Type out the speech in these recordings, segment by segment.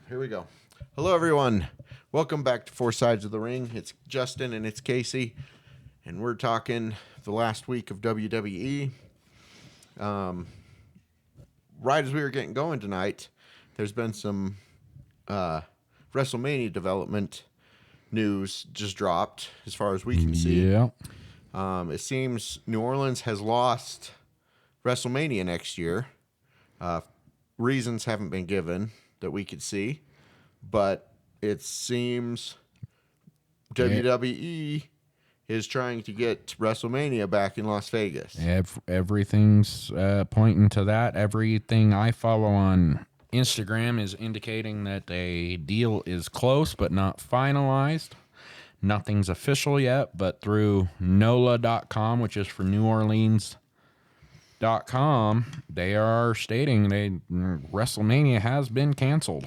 Here we go. Hello, everyone. Welcome back to Four Sides of the Ring. It's Justin and it's Casey, and we're talking the last week of WWE. Right as we were getting going tonight, there's been some WrestleMania development news just dropped, as far as we can see. Yeah. It seems New Orleans has lost WrestleMania next year. Reasons haven't been given that we could see, but it seems WWE is trying to get WrestleMania back in Las Vegas. Everything's pointing to that. Everything I follow on Instagram is indicating that a deal is close but not finalized. Nothing's official yet, but through NOLA.com, which is for New Orleans.com, they are stating WrestleMania has been canceled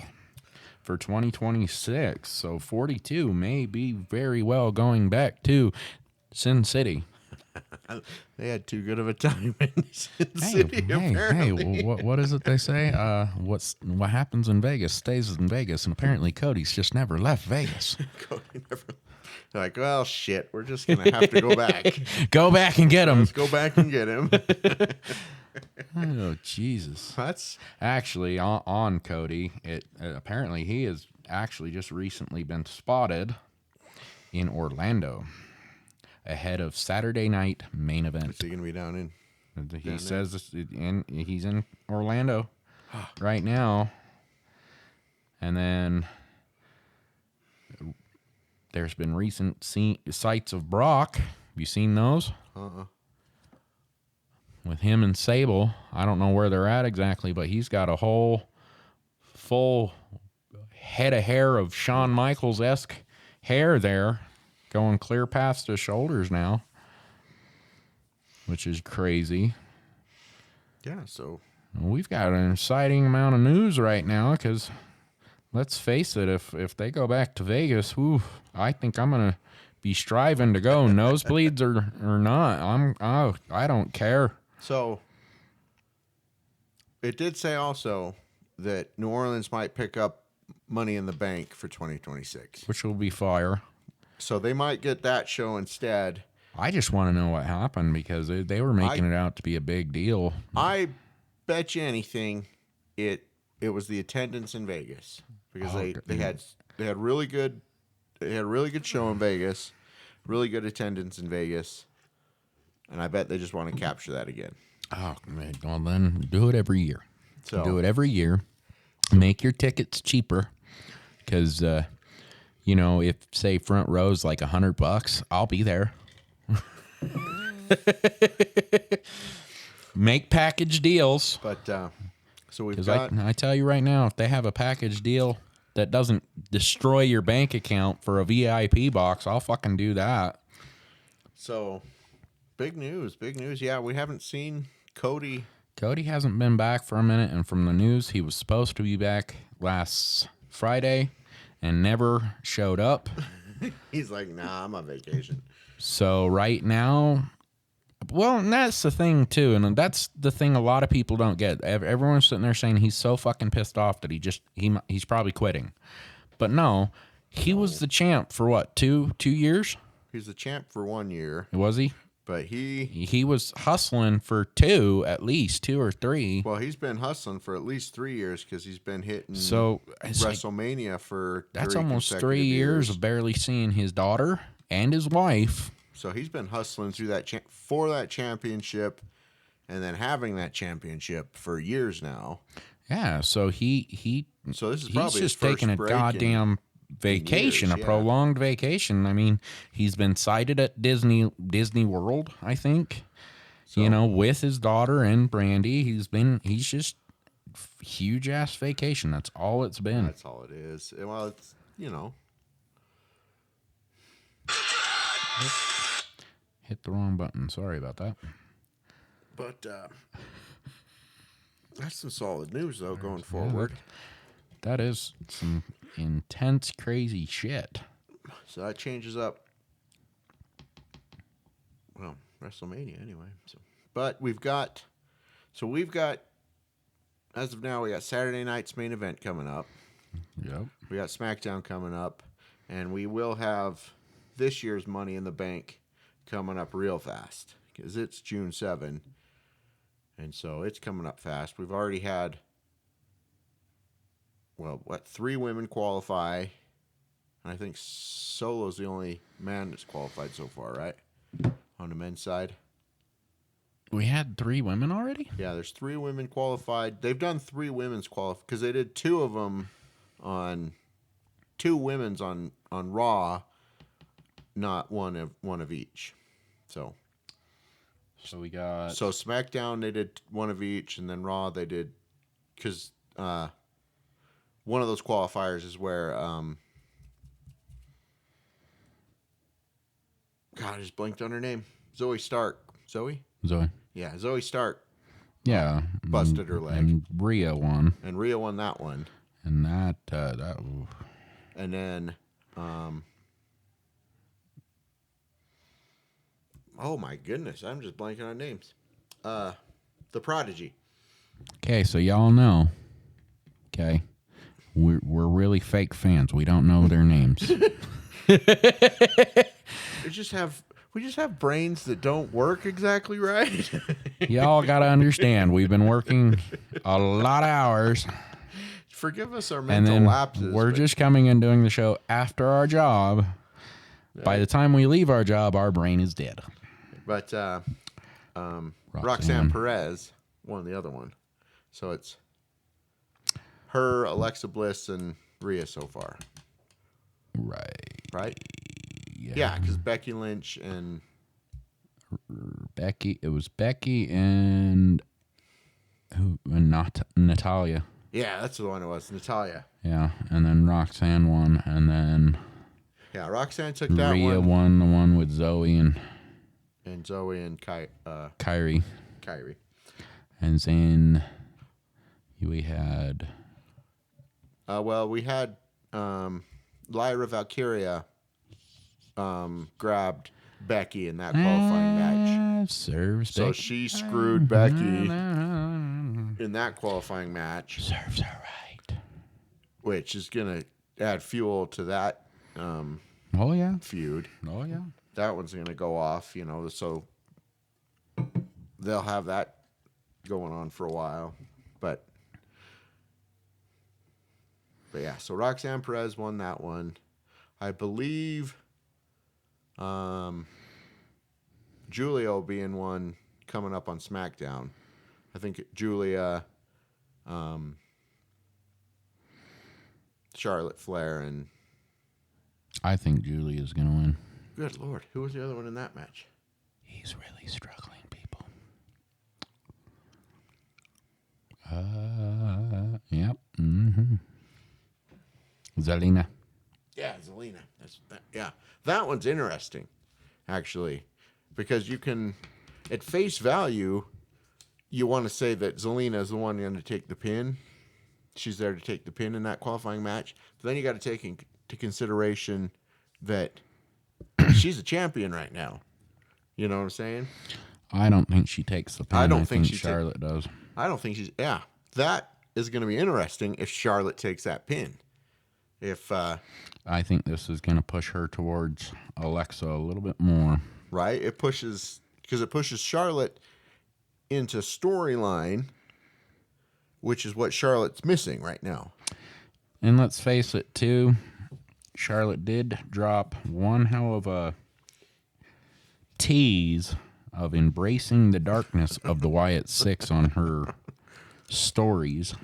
for 2026. So 42 may be very well going back to Sin City. They had too good of a time in Sin City, apparently. Hey, what is it they say? What happens in Vegas stays in Vegas, and apparently Cody's just never left Vegas. Cody never. They're like, well, shit, we're just going to have to go back. Go back and get him. Let's go back and get him. Oh, Jesus. That's actually on Cody. Apparently he has actually just recently been spotted in Orlando ahead of Saturday night main event. Is he going to be down in? He says he's in Orlando right now. And then there's been recent sights of Brock. Have you seen those? With him and Sable. I don't know where they're at exactly, but he's got a whole full head of hair of Shawn Michaels-esque hair there, going clear past his shoulders now, which is crazy. Yeah, so we've got an exciting amount of news right now because, let's face it, if they go back to Vegas, I think I'm going to be striving to go, nosebleeds or not. I don't care. So it did say also that New Orleans might pick up Money in the Bank for 2026. Which will be fire. So they might get that show instead. I just want to know what happened because they were making it out to be a big deal. I bet you anything it was the attendance in Vegas because they had really good show in Vegas, really good attendance in Vegas, and I bet they just want to capture that again. Oh man, well then do it every year. So do it every year. Make your tickets cheaper because if say front row's like $100, I'll be there. Make package deals. But so we've got. I tell you right now, if they have a package deal that doesn't destroy your bank account for a VIP box, I'll fucking do that. So big news. Yeah, we haven't seen Cody. Cody hasn't been back for a minute, and from the news, he was supposed to be back last Friday and never showed up. He's like, nah, I'm on vacation. So right now, well, and that's the thing too, and that's the thing a lot of people don't get. Everyone's sitting there saying he's so fucking pissed off that he's probably quitting. But no, he was the champ for what, two years? He's the champ for 1 year. Was he? But he was hustling for at least 2 or 3. Well, he's been hustling for at least 3 years because he's been hitting WrestleMania for that's almost 3 years of barely seeing his daughter and his wife. So he's been hustling through for that championship, and then having that championship for years now. Yeah, so he so this is probably he's just his first taking a goddamn vacation, years, a prolonged vacation. I mean, he's been sighted at Disney World, I think. So, with his daughter and Brandy, he's just huge ass vacation. That's all it's been. That's all it is. Well, it's Hit the wrong button. Sorry about that. But that's some solid news though going forward. That is some intense, crazy shit. So that changes up. Well, WrestleMania anyway. But we've got, as of now, we got Saturday night's main event coming up. Yep. We got SmackDown coming up, and we will have this year's Money in the Bank coming up real fast because it's June 7, and so it's coming up fast. We've already had, 3 women qualify, and I think Solo's the only man that's qualified so far, right? On the men's side. We had 3 women already? Yeah, there's 3 women qualified. They've done 3 women's qualify because they did 2 of them on 2 women's on Raw, not one of each. So we got SmackDown they did 1 of each, and then Raw they did because one of those qualifiers is where God, I just blanked on her name. Zoe Stark. Zoe. Yeah, Zoe Stark. Yeah, busted her leg. And Rhea won. And Rhea won that one. And that. And then, oh my goodness, I'm just blanking on names. The Prodigy. Okay, so y'all know. Okay, we're really fake fans. We don't know their names. We just have brains that don't work exactly right. Y'all got to understand, we've been working a lot of hours. Forgive us our And mental then lapses. we're just coming and doing the show after our job. Yeah. By the time we leave our job, our brain is dead. But Roxanne Perez won the other one. So it's her, Alexa Bliss, and Rhea so far. Right? Yeah, because Becky Lynch and... It was Becky and not Natalia. Yeah, that's the one it was, Natalia. Yeah, and then Roxanne won, and then... Yeah, Roxanne took that one. Rhea won the one with Zoe and Zoe and Kyrie. And then we had... we had Lyra Valkyria grabbed Becky in that qualifying match. So she screwed Becky in that qualifying match. Serves her right. Which is going to add fuel to that feud. Oh, yeah. That one's going to go off, so they'll have that going on for a while. But yeah, so Roxanne Perez won that one. I believe Julia will be in one coming up on SmackDown. I think Julia, Charlotte Flair, and... I think Julia's going to win. Good Lord. Who was the other one in that match? He's really struggling, people. Yep. Mm-hmm. Zelina. Yeah, Zelina. Yeah. That one's interesting, actually, because you can, at face value, you want to say that Zelina is the one going to take the pin. She's there to take the pin in that qualifying match. But then you got to take into consideration that she's a champion right now. You know what I'm saying? I don't think she takes the pin. I don't think Charlotte does. I don't think she's... Yeah. That is going to be interesting if Charlotte takes that pin. I think this is going to push her towards Alexa a little bit more. Right? It pushes Charlotte into storyline, which is what Charlotte's missing right now. And let's face it, too, Charlotte did drop one hell of a tease of embracing the darkness of the Wyatt Six on her stories.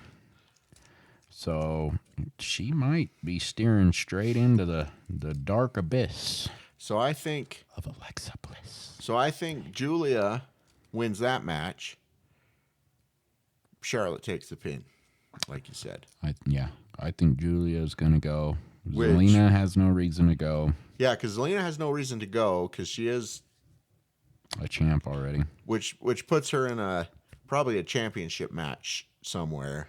So she might be steering straight into the dark abyss. So I think of Alexa Bliss. So I think Julia wins that match. Charlotte takes the pin, like you said. I think Julia is going to go. Zelina has no reason to go. Yeah, because Zelina has no reason to go because she is a champ already. Which puts her in probably a championship match somewhere,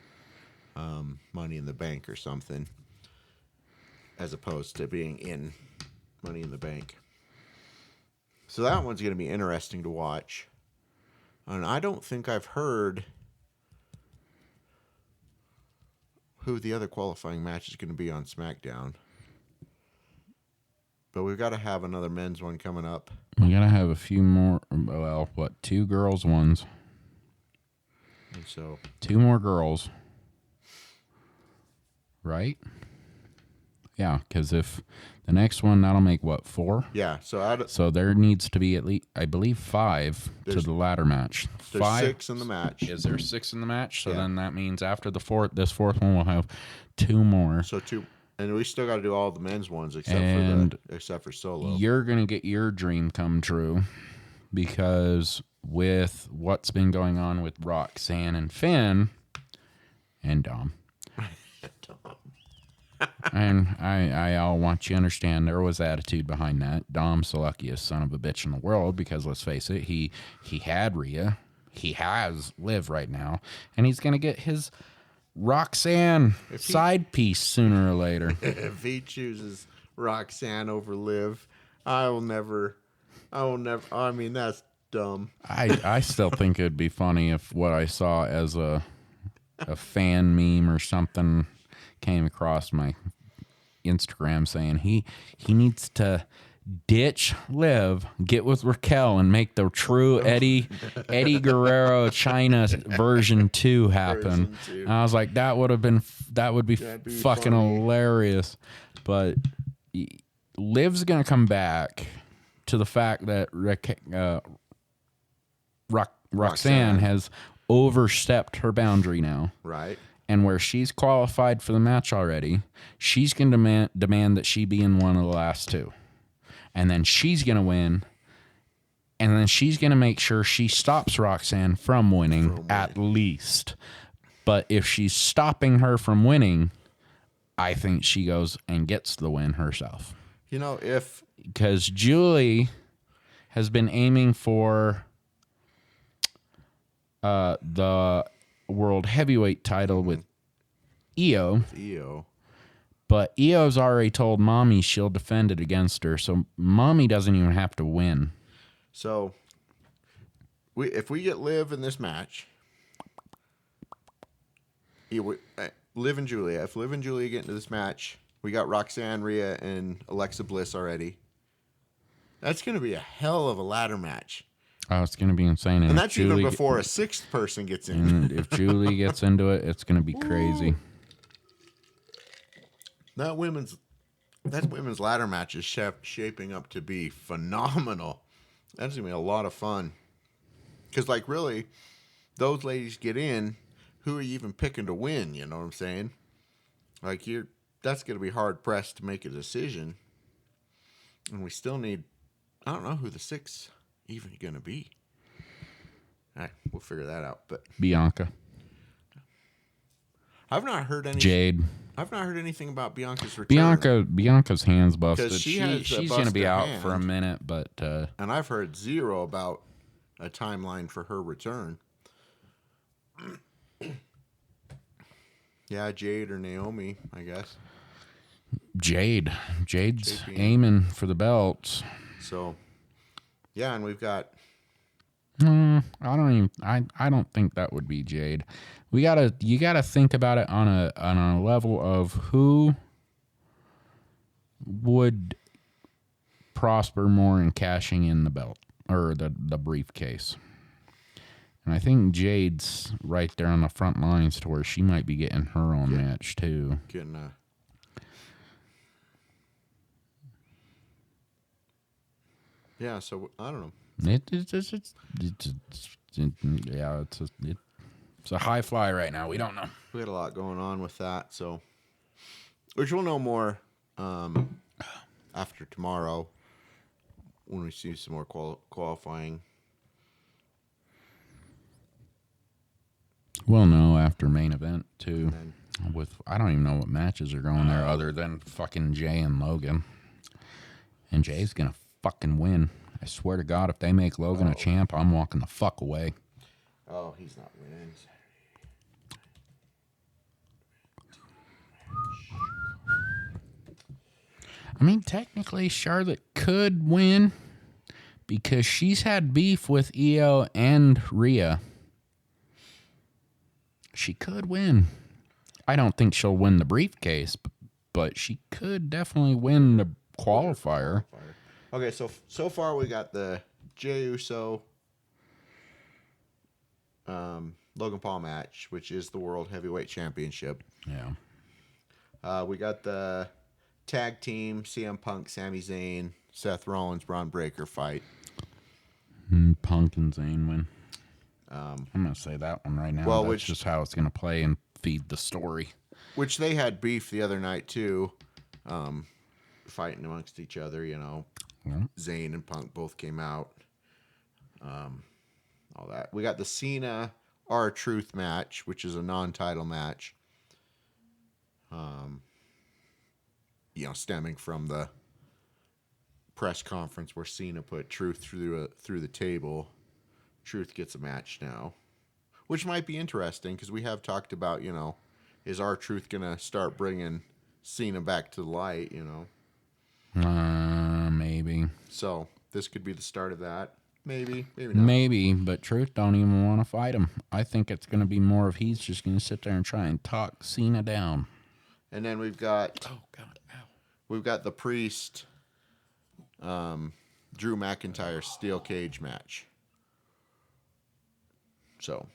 Money in the Bank or something, as opposed to being in Money in the Bank. So that one's going to be interesting to watch. And I don't think I've heard who the other qualifying match is going to be on SmackDown. But we've got to have another men's one coming up. We got to have a few more. Well, what? 2 girls ones. And so 2 more girls. Right? Yeah, because if the next one, that'll make what, 4? yeah, So there needs to be at least, I believe, 5 to the ladder match. there's 5. 6 in the match. Is there 6 in the match? So Yeah. then that means after this fourth one, we'll have 2 more. So 2, and we still got to do all the men's ones except for solo. You're gonna get your dream come true because with what's been going on with Roxanne and Finn and Dom. And I'll want you to understand there was attitude behind that. Dom's the luckiest son of a bitch in the world because let's face it, he had Rhea. He has Liv right now. And he's gonna get his Roxanne side piece sooner or later. If he chooses Roxanne over Liv, I will never. I mean, that's dumb. I still think it'd be funny if what I saw as a fan meme or something came across my Instagram saying he needs to ditch Liv, get with Raquel, and make the true Eddie Guerrero China version 2 happen. Version 2. And I was like, that would be fucking funny. hilarious. But Liv's gonna come back to the fact that Roxanne has overstepped her boundary now. Right. And where she's qualified for the match already, she's going to demand that she be in one of the last 2. And then she's going to win. And then she's going to make sure she stops Roxanne from winning at least. But if she's stopping her from winning, I think she goes and gets the win herself. You know, Because Julie has been aiming for the World Heavyweight title with Io. But Io's already told Mommy she'll defend it against her, so Mommy doesn't even have to win. So, if we get Liv in this match, Liv and Julia. If Liv and Julia get into this match, we got Roxanne, Rhea, and Alexa Bliss already. That's going to be a hell of a ladder match. Oh, it's going to be insane. And that's even before a 6th person gets in. And if Julie gets into it, it's going to be crazy. That women's ladder match is shaping up to be phenomenal. That's going to be a lot of fun. Because, like, really, those ladies get in, who are you even picking to win? You know what I'm saying? Like, that's going to be hard-pressed to make a decision. And we still need, I don't know who the 6th even going to be. All right, we'll figure that out. But Bianca. I've not heard any Jade. I've not heard anything about Bianca's return. Bianca's hands busted. she's going to be out for a minute, but and I've heard 0 about a timeline for her return. Yeah, Jade or Naomi, I guess. Jade's Jade aiming for the belts. So, yeah, and we've got. I don't think that would be Jade. You gotta think about it on a level of who would prosper more in cashing in the belt or the briefcase. And I think Jade's right there on the front lines to where she might be getting her own match too. Yeah, so I don't know. It's a high fly right now. We don't know. We got a lot going on with that, so which we'll know more after tomorrow when we see some more qualifying. We'll know after main event too. With I don't even know what matches are going there other than fucking Jay and Logan. And Jay's gonna fucking win. I swear to God, if they make Logan a champ, I'm walking the fuck away. Oh, he's not winning. I mean, technically, Charlotte could win because she's had beef with Io and Rhea. She could win. I don't think she'll win the briefcase, but she could definitely win the qualifier. Okay, so far we got the Jey Uso Logan Paul match, which is the World Heavyweight Championship. Yeah. We got the tag team CM Punk, Sami Zayn, Seth Rollins, Braun Breaker fight. Punk and Zayn win. I'm going to say that one right now. Well, That's just how it's going to play and feed the story. Which they had beef the other night, too. Fighting amongst each other, you know. Yeah. Zayn and Punk both came out. All that. We got the Cena R-Truth match, which is a non-title match. You know, stemming from the press conference where Cena put Truth through the table. Truth gets a match now, which might be interesting because we have talked about, you know, is R-Truth gonna start bringing Cena back to the light, you know? Maybe. So this could be the start of that. Maybe not. Maybe, but Truth don't even want to fight him. I think it's going to be more of he's just going to sit there and try and talk Cena down. And then we've got ow. We've got the Priest Drew McIntyre steel cage match. So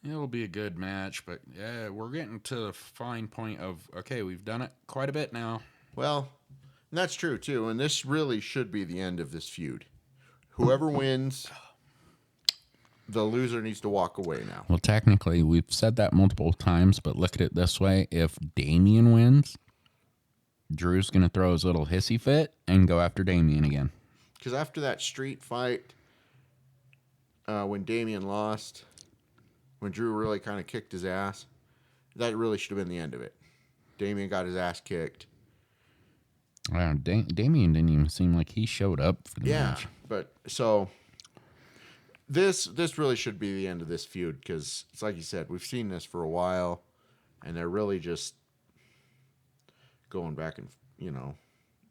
it'll be a good match, but yeah, we're getting to the fine point of, okay, we've done it quite a bit now. Well, that's true too, and this really should be the end of this feud. Whoever wins, the loser needs to walk away now. Well, technically, we've said that multiple times, but look at it this way. If Damian wins, Drew's going to throw his little hissy fit and go after Damian again. Because after that street fight, when Damian lost, when Drew really kind of kicked his ass, that really should have been the end of it. Damian got his ass kicked. Damian didn't even seem like he showed up for the match. But so this really should be the end of this feud because it's like you said, we've seen this for a while, and they're really just going back and, you know,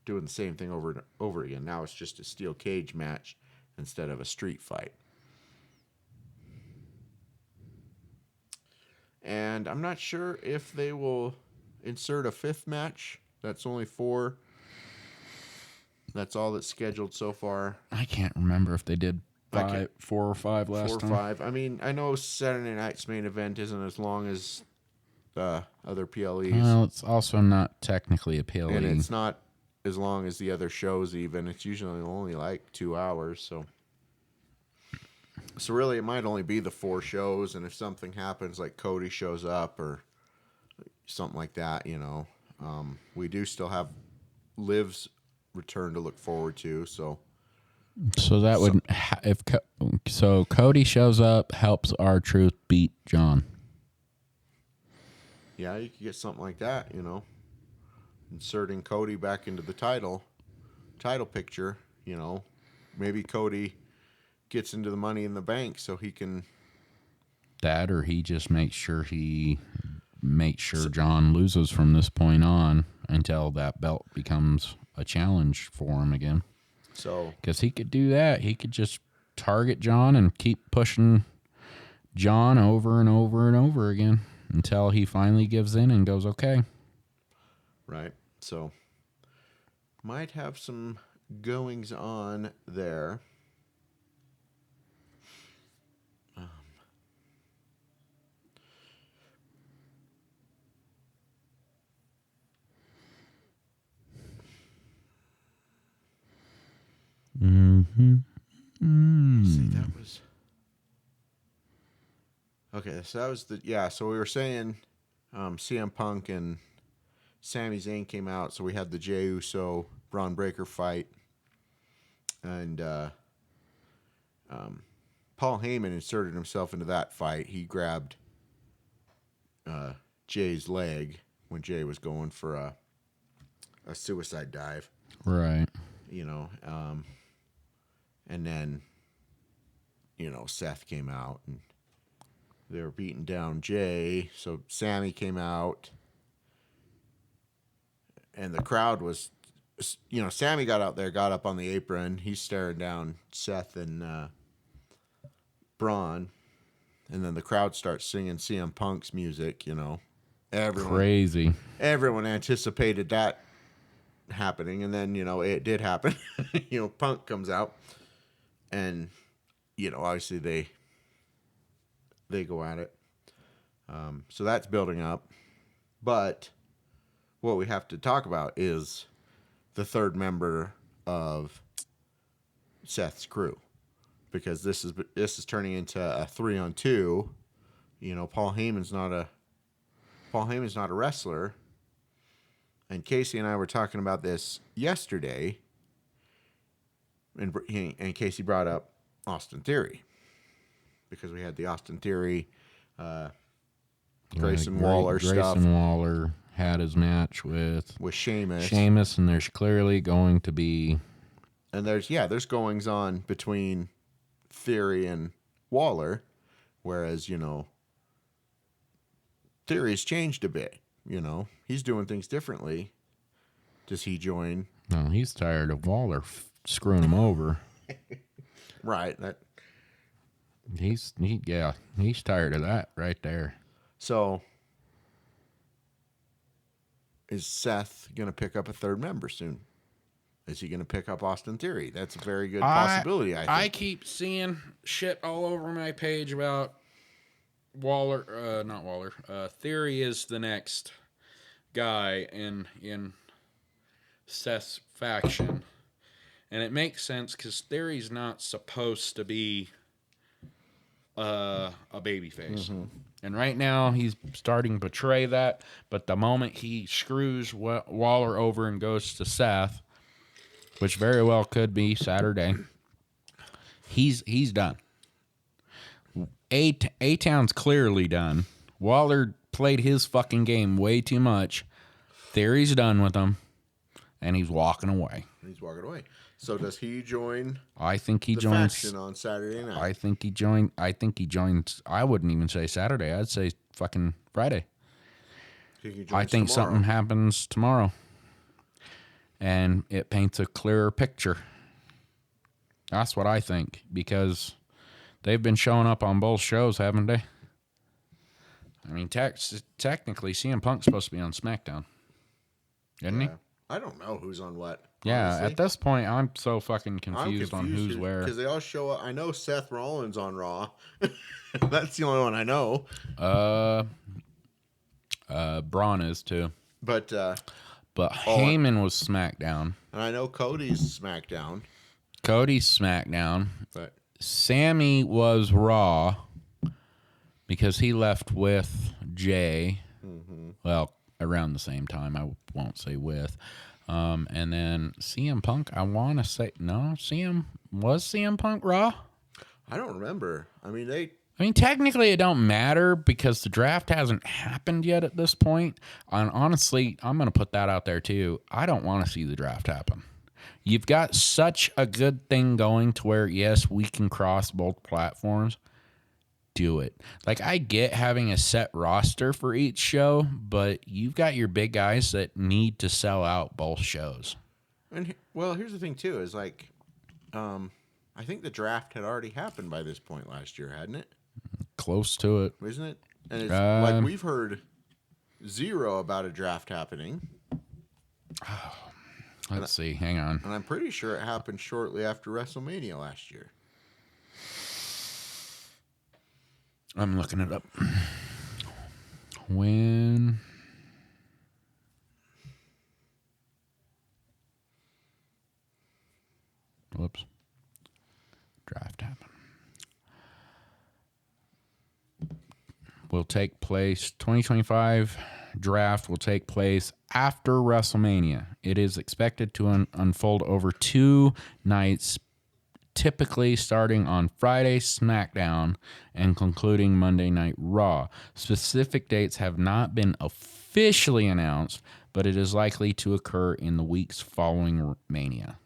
doing the same thing over and over again. Now it's just a steel cage match instead of a street fight. And I'm not sure if they will insert a fifth match. That's only 4. That's all that's scheduled so far. I can't remember if they did 4 or 5 last time. 4 or 5. I mean, I know Saturday night's main event isn't as long as the other PLEs. Well, it's also not technically a PLE. And it's not as long as the other shows even. It's usually only like 2 hours, so really it might only be the 4 shows, and if something happens like Cody shows up or something like that, you know, we do still have Liv's return to look forward to, so that would so Cody shows up, helps R-Truth beat John. Yeah, you could get something like that, you know, inserting Cody back into the title picture, you know, maybe Cody gets into the Money in the Bank so he can that, or he just makes sure John loses from this point on until that belt becomes a challenge for him again. So, because he could do that, he could just target John and keep pushing John over and over and over again until he finally gives in and goes, okay. Right. So, might have some goings on there. See, that was okay. So that was so we were saying, CM Punk and Sami Zayn came out. So we had the Jey Uso Braun Breaker fight, and Paul Heyman inserted himself into that fight. He grabbed Jay's leg when Jay was going for a suicide dive. Right. You know, and then, you know, Seth came out and they were beating down Jay. So Sammy came out and the crowd was, you know, Sammy got out there, got up on the apron. He's staring down Seth and Braun. And then the crowd starts singing CM Punk's music, you know, Crazy. Everyone anticipated that happening, and then it did happen. Punk comes out, and obviously they go at it. So that's building up, but what we have to talk about is the third member of Seth's crew, because this is turning into a 3-on-2. Paul Heyman's not a wrestler, and Casey and I were talking about this yesterday, and Casey brought up Austin Theory, because we had the Austin Theory Grayson Waller stuff. Grayson Waller had his match with Sheamus. And there's clearly going to be... And there's goings on between Theory and Waller, whereas, Theory's changed a bit. He's doing things differently. Does he join? No, he's tired of Waller screwing him over. Right. He's tired of that right there. So, is Seth going to pick up a third member soon? Is he going to pick up Austin Theory? That's a very good possibility, I think. I keep seeing shit all over my page about not Waller. Theory is the next guy in Seth's faction. And it makes sense because Theory's not supposed to be a babyface. Mm-hmm. And right now he's starting to portray that, but the moment he screws Waller over and goes to Seth, which very well could be Saturday, he's done. A-Town's clearly done. Waller played his fucking game way too much. Theory's done with him, and he's walking away. So does he join? I think he the joins faction on Saturday night. I think he joins. I wouldn't even say Saturday. I'd say fucking Friday. I think tomorrow. Something happens tomorrow, and it paints a clearer picture. That's what I think, because they've been showing up on both shows, haven't they? I mean, technically, CM Punk's supposed to be on SmackDown, isn't he? I don't know who's on what. Yeah, honestly. at this point, I'm so fucking confused on who's where. Because they all show up. I know Seth Rollins on Raw. That's the only one I know. Braun is too. But Heyman was SmackDown. And I know Cody's SmackDown. But Sammy was Raw because he left with Jay. Mm-hmm. Well, around the same time. I won't say with. And then CM Punk, I want to say, no, was CM Punk Raw? I don't remember. I mean, technically it don't matter because the draft hasn't happened yet at this point. And honestly, I'm going to put that out there too. I don't want to see the draft happen. You've got such a good thing going to where, yes, we can cross both platforms. Do it. Like, I get having a set roster for each show, but you've got your big guys that need to sell out both shows. And well, here's the thing too, is like, I think the draft had already happened by this point last year, hadn't it? Close to it. Isn't it? And it's like we've heard zero about a draft happening. Let's see. Hang on. And I'm pretty sure it happened shortly after WrestleMania last year. I'm looking it up. When? Whoops. Draft happened. Will take place 2025 draft will take place after WrestleMania. It is expected to unfold over 2 nights, typically starting on Friday SmackDown and concluding Monday Night Raw. Specific dates have not been officially announced, but it is likely to occur in the weeks following Mania.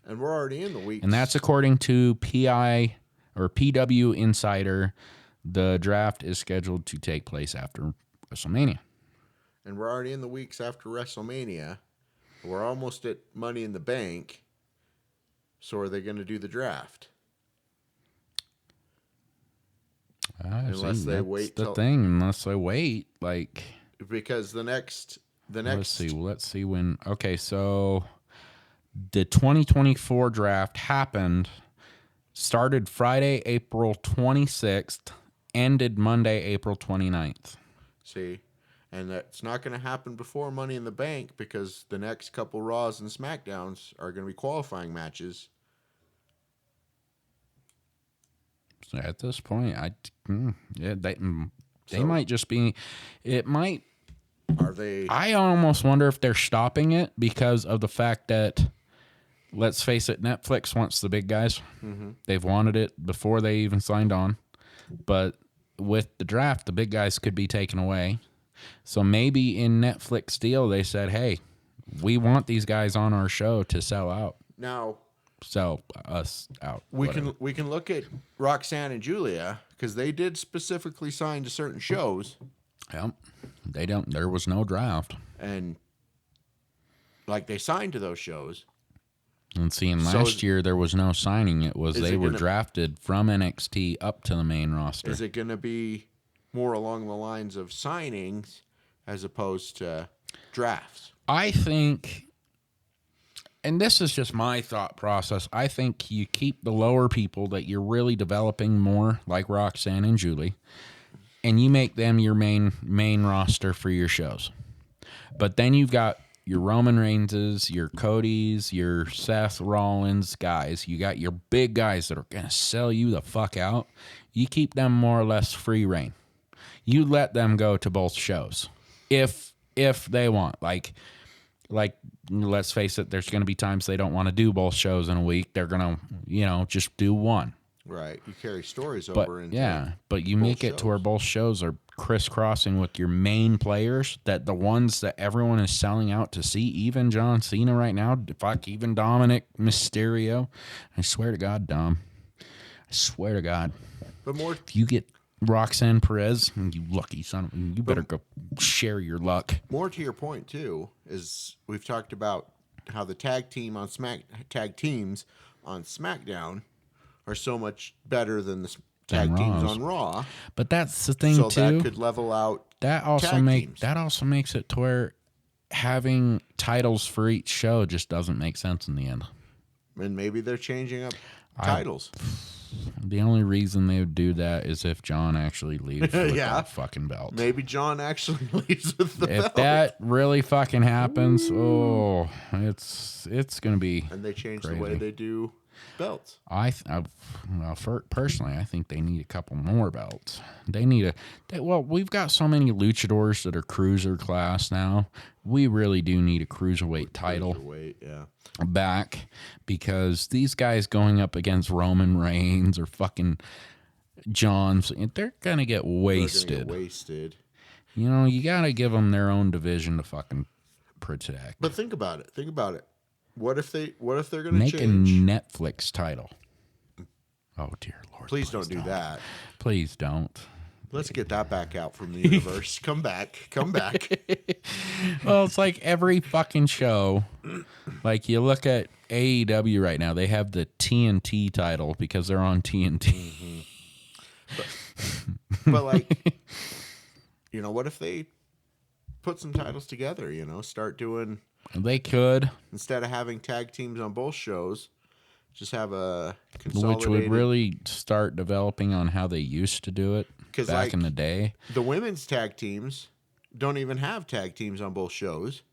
And we're already in the weeks. And that's according to PI or PW Insider. The draft is scheduled to take place after WrestleMania. And we're already in the weeks after WrestleMania. We're almost at Money in the Bank. So are they going to do the draft? Unless they wait. Unless they wait, like because the next. Let's see when. Okay, so the 2024 draft happened. Started Friday, April 26th. Ended Monday, April 29th. See, and that's not going to happen before Money in the Bank because the next couple Raws and SmackDowns are going to be qualifying matches. So at this point, they might just be. It might. Are they? I almost wonder if they're stopping it because of the fact that, let's face it, Netflix wants the big guys. Mm-hmm. They've wanted it before they even signed on, but with the draft, the big guys could be taken away. So maybe in Netflix deal, they said, hey, we want these guys on our show to sell out. Now, sell us out. We can look at Roxanne and Julia because they did specifically sign to certain shows. Yep. There was no draft. And like they signed to those shows. And seeing last year there was no signing. It was they were drafted from NXT up to the main roster. Is it going to be more along the lines of signings as opposed to drafts? I think, and this is just my thought process, I think you keep the lower people that you're really developing more, like Roxanne and Julie, and you make them your main roster for your shows. But then you've got your Roman Reigns, your Codys, your Seth Rollins guys. You got your big guys that are going to sell you the fuck out. You keep them more or less free reign. You let them go to both shows if they want. Like let's face it, there's going to be times they don't want to do both shows in a week. They're going to, just do one. Right. You carry stories over into but you make it to where both shows are crisscrossing with your main players, that the ones that everyone is selling out to see, even John Cena right now, fuck, even Dominic Mysterio. I swear to God, Dom. I swear to God. But more, if you get Roxanne Perez, you lucky son of, you better go share your luck. More to your point too is we've talked about how the tag teams on SmackDown are so much better than the tag teams on Raw. But that's the thing so too. So that could level out. That also makes it to where having titles for each show just doesn't make sense in the end. And maybe they're changing up titles. The only reason they would do that is if John actually leaves with that fucking belt. Maybe John actually leaves with the belt. If that really fucking happens, it's gonna be. And they change the way they do belts. Personally, I think they need a couple more belts. They need we've got so many luchadors that are cruiser class now. We really do need a cruiserweight title back, because these guys going up against Roman Reigns or fucking John's, they're gonna get wasted. You gotta give them their own division to fucking protect. But think about it. What if they're going to make change? a Netflix title? Oh dear Lord! Please don't do that. Please don't. Let's get that back out from the universe. Come back. Well, it's like every fucking show. Like you look at AEW right now, they have the TNT title because they're on TNT. Mm-hmm. But like, what if they put some titles together? Start doing. They could. Instead of having tag teams on both shows, just have a consolidated. Which would really start developing on how they used to do it back in the day. The women's tag teams don't even have tag teams on both shows.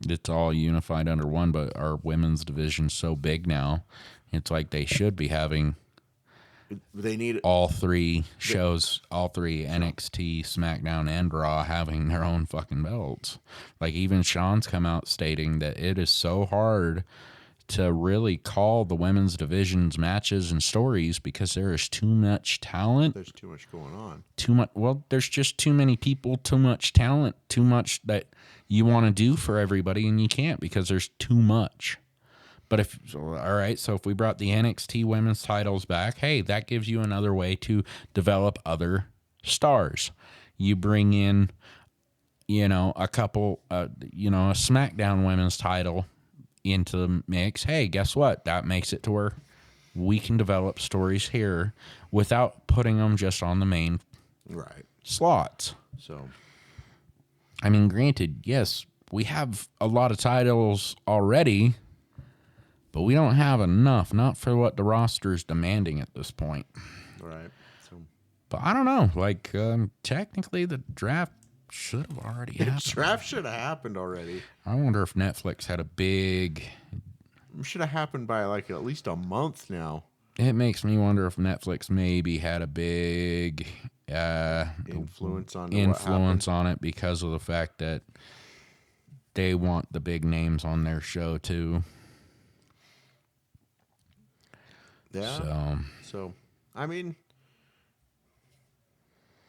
It's all unified under one, but our women's division's so big now, it's like they should be having... They need all three shows, all three NXT, SmackDown, and Raw having their own fucking belts. Like even Sean's come out stating that it is so hard to really call the women's division's matches and stories because there is too much talent. There's too much going on. There's just too many people, too much talent, too much that you want to do for everybody, and you can't because there's too much. But so if we brought the NXT women's titles back, hey, that gives you another way to develop other stars. You bring in, a couple, a SmackDown women's title into the mix. Hey, guess what? That makes it to where we can develop stories here without putting them just on the main slots. So I mean, granted, yes, we have a lot of titles already, but we don't have enough, not for what the roster is demanding at this point. Right. So, but I don't know. Like, technically, the draft should have already happened. The draft should have happened already. I wonder if Netflix had a big... It should have happened by like at least a month now. It makes me wonder if Netflix maybe had a big influence on it because of the fact that they want the big names on their show too. Yeah. So I mean,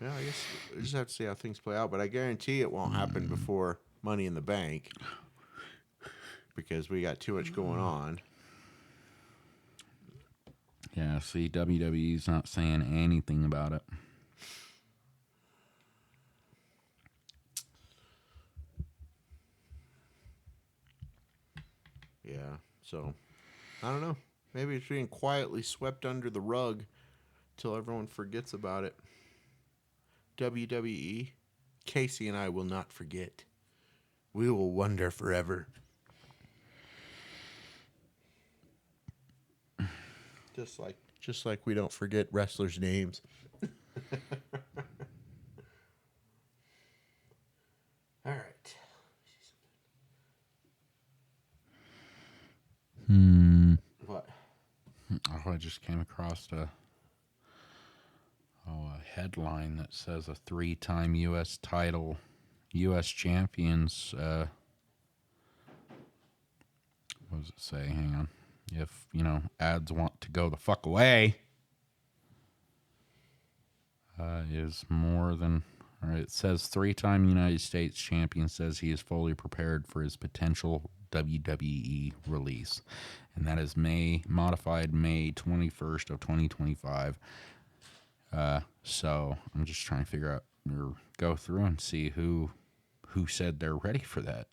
yeah, I guess we just have to see how things play out. But I guarantee it won't happen before Money in the Bank because we got too much going on. Yeah, see, WWE's not saying anything about it. Yeah, so I don't know. Maybe it's being quietly swept under the rug till everyone forgets about it. WWE, Casey and I will not forget. We will wonder forever. Just like we don't forget wrestlers' names. All right. What? Oh, I just came across a headline that says a 3-time U.S. title, U.S. champions. What does it say? Hang on. If, ads want to go the fuck away, is more than... All right, it says 3-time United States champion says he is fully prepared for his potential WWE release. And that is modified May 21st of 2025. So I'm just trying to figure out or go through and see who said they're ready for that.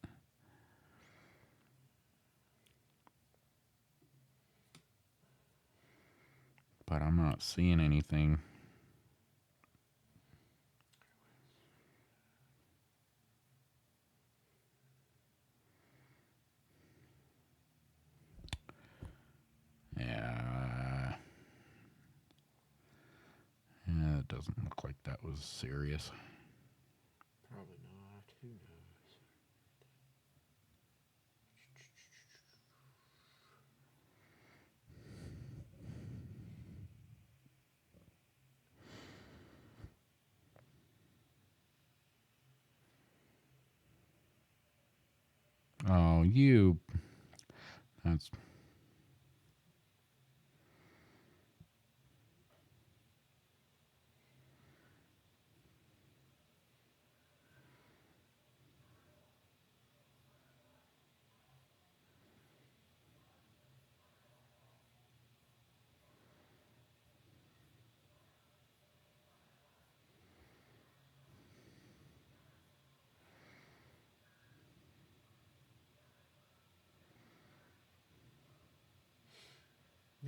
But I'm not seeing anything. Yeah, it doesn't look like that was serious. Probably not. Who knows? Oh, that's...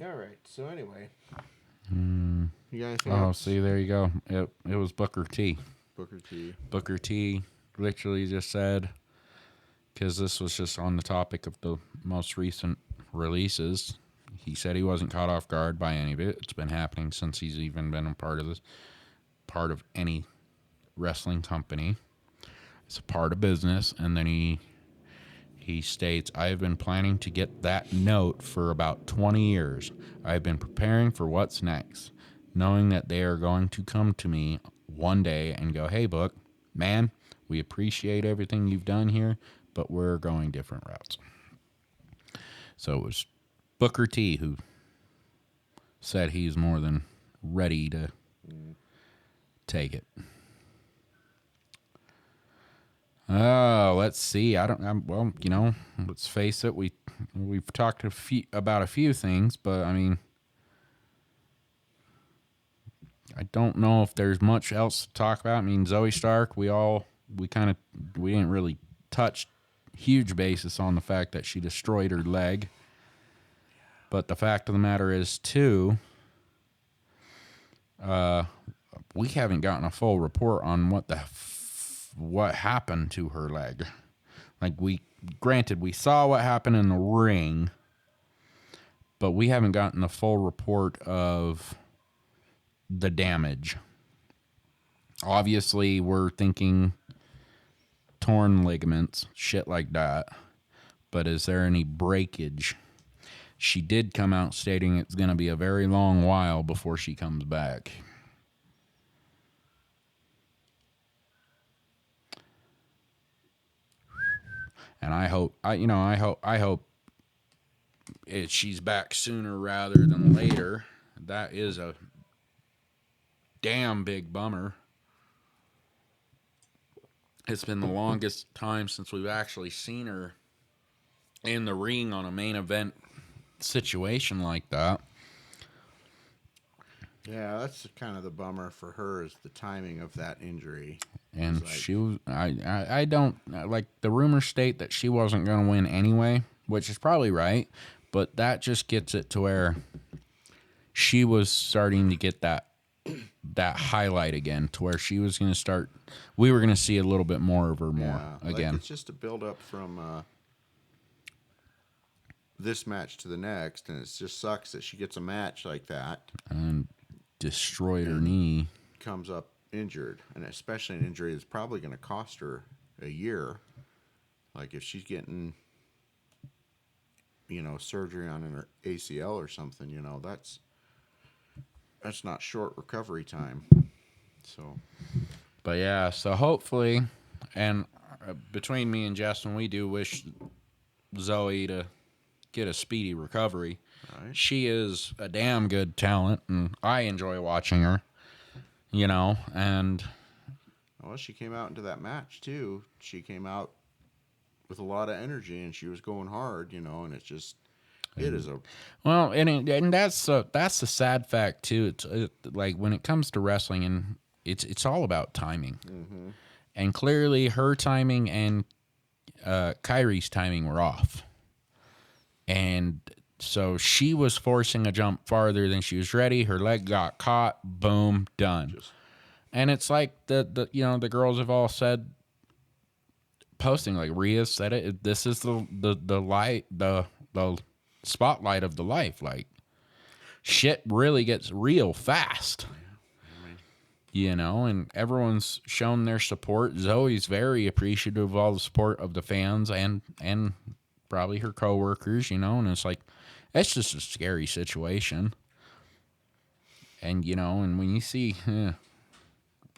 All right. So anyway, you got anything else? See, there you go. It was Booker T. Booker T Literally just said, because this was just on the topic of the most recent releases. He said he wasn't caught off guard by any of it. It's been happening since he's even been a part of any wrestling company. It's a part of business. And then he states, I have been planning to get that note for about 20 years. I have been preparing for what's next, knowing that they are going to come to me one day and go, hey, Book, man, we appreciate everything you've done here, but we're going different routes. So it was Booker T who said he's more than ready to take it. Oh, let's see. Let's face it. We've talked about a few things, but I mean, I don't know if there's much else to talk about. I mean, Zoe Stark, we didn't really touch huge basis on the fact that she destroyed her leg. But the fact of the matter is, too, we haven't gotten a full report on what the what happened to her leg. Like, granted, we saw what happened in the ring, but we haven't gotten a full report of the damage. Obviously, we're thinking torn ligaments, shit like that. But is there any breakage? She did come out stating it's going to be a very long while before she comes back. And I hope she's back sooner rather than later. That is a damn big bummer. It's been the longest time since we've actually seen her in the ring on a main event situation like that. Yeah, that's kind of the bummer for her, is the timing of that injury. And she was, I don't, like, the rumors state that she wasn't going to win anyway, which is probably right, but that just gets it to where she was starting to get that highlight again, to where she was going to start, we were going to see a little bit more of her again. Like, it's just a build up from this match to the next, and it just sucks that she gets a match like that and destroyed her knee, comes up injured, and especially an injury that's probably going to cost her a year. Like, if she's getting, surgery on her ACL or something, that's not short recovery time. So, but yeah, so hopefully, and between me and Justin, we do wish Zoe to get a speedy recovery. right. She is a damn good talent, and I enjoy watching her, and... Well, she came out into that match, too. She came out with a lot of energy, and she was going hard, and it's just... It is a... Well, and that's the sad fact, too. It's like, when it comes to wrestling, and it's all about timing. Mm-hmm. And clearly, her timing and Kyrie's timing were off. And so she was forcing a jump farther than she was ready. Her leg got caught. Boom, done. And it's like the girls have all said, posting, like Rhea said it. This is the light, the spotlight of the life. Like, shit really gets real fast. And everyone's shown their support. Zoe's very appreciative of all the support of the fans and probably her coworkers, and it's like, it's just a scary situation. And, and when you see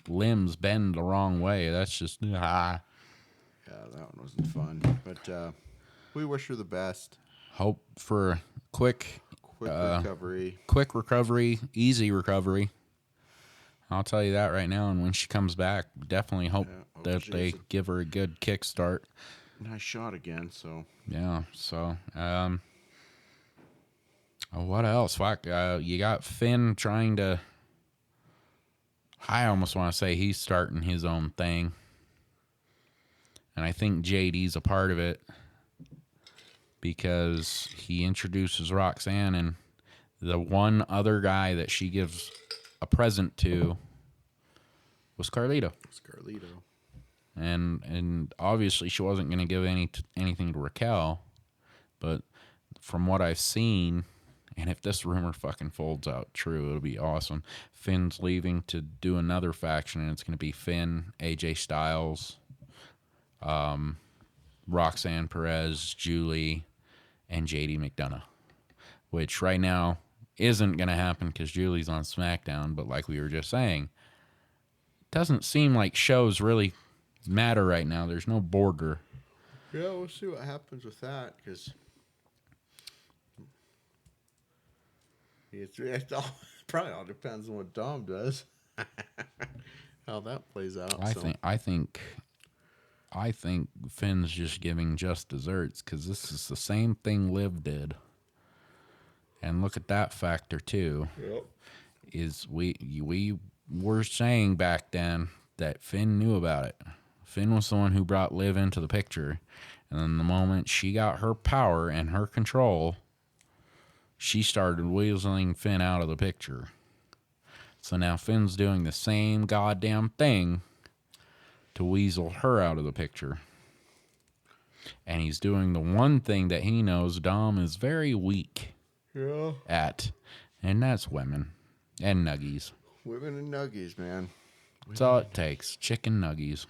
limbs bend the wrong way, that's just, Yeah, that one wasn't fun. But we wish her the best. Hope for quick recovery. Quick recovery, easy recovery. I'll tell you that right now. And when she comes back, definitely hope that they give her a good kickstart. Nice shot again, so. Yeah, so, what else? Fuck, you got Finn trying to, I almost want to say he's starting his own thing. And I think JD's a part of it, because he introduces Roxanne, and the one other guy that she gives a present to was Carlito. It's Carlito. And obviously she wasn't going to give anything to Raquel, but from what I've seen, and if this rumor fucking folds out true, it'll be awesome. Finn's leaving to do another faction, and it's going to be Finn, AJ Styles, Roxanne Perez, Julie, and JD McDonough, which right now isn't going to happen because Julie's on SmackDown, but like we were just saying, it doesn't seem like shows really matter right now. There's no border. Yeah, we'll see what happens with that, because it probably all depends on what Dom does. How that plays out. I think Finn's just giving just desserts, because this is the same thing Liv did. And look at that factor too. Yep. Is we were saying back then that Finn knew about it. Finn was the one who brought Liv into the picture. And then the moment she got her power and her control, she started weaseling Finn out of the picture. So now Finn's doing the same goddamn thing to weasel her out of the picture. And he's doing the one thing that he knows Dom is very weak at, and that's women and nuggies. Women and nuggies, man. That's all it takes. Chicken nuggies.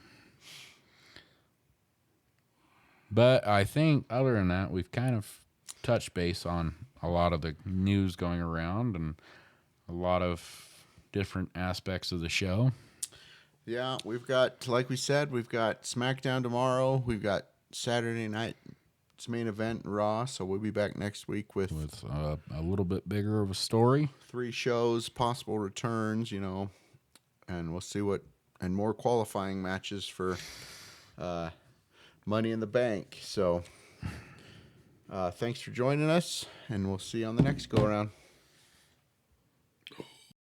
But I think other than that, we've kind of touched base on a lot of the news going around and a lot of different aspects of the show. Yeah, we've got, like we said, we've got SmackDown tomorrow. We've got Saturday night. It's main event Raw, so we'll be back next week with a little bit bigger of a story. 3 shows, possible returns, and we'll see and more qualifying matches for Money in the Bank. So thanks for joining us, and we'll see you on the next go around.